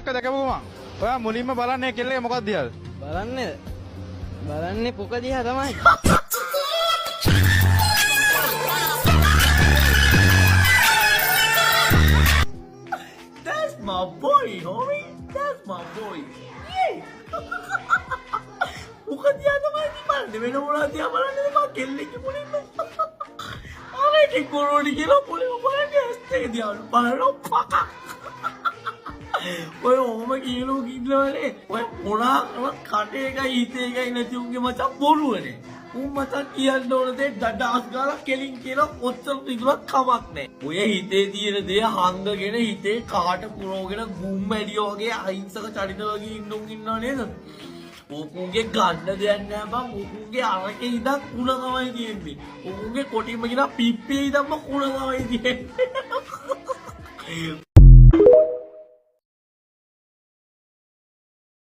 දැකපුවා ඔයා මුලින්ම බලන්නේ කෙල්ලේ මොකක්ද දිහාද? බලන්නේ පොක දිහා තමයි. That's my boy, homie. That's my boy. පොක දිහා තමයි බලන්නේ. වෙන මොනවද දිහා බලන්නේ මම කෙල්ලෙක්ගේ මුලින්ම. ආවේ කොරෝනි කියලා මුලින්ම බලන්නේ ඇස්තේ දිහා බලනවා පක. ඔය ඕම කියලෝ කිව්ලවනේ ඔය මොනවා කටේ එකයි හිතේ එකයි නැති උන්ගේ මචං බොරුවනේ උන් මචං කියන්න ඕන දේ දඩාස් ගාලා කෙලින් කියලා ඔච්චර විදුලක් කමක් නැහැ ඔය හිතේ තියෙන දේ හංගගෙන හිතේ කාට පුරවගෙන ගුම් ඇඩියෝ වගේ අහිංසක චරිත වගේ ඉන්නව නේද ඔකුන්ගේ ගන්න දෙයක් නෑ බං ඔකුන්ගේ අරකේ ඉඳන් කුණ තමයි තියෙන්නේ ඔකුන්ගේ කොටිම කියන පිප්පේ ඉඳන්ම කුණ තමයි තියෙන්නේ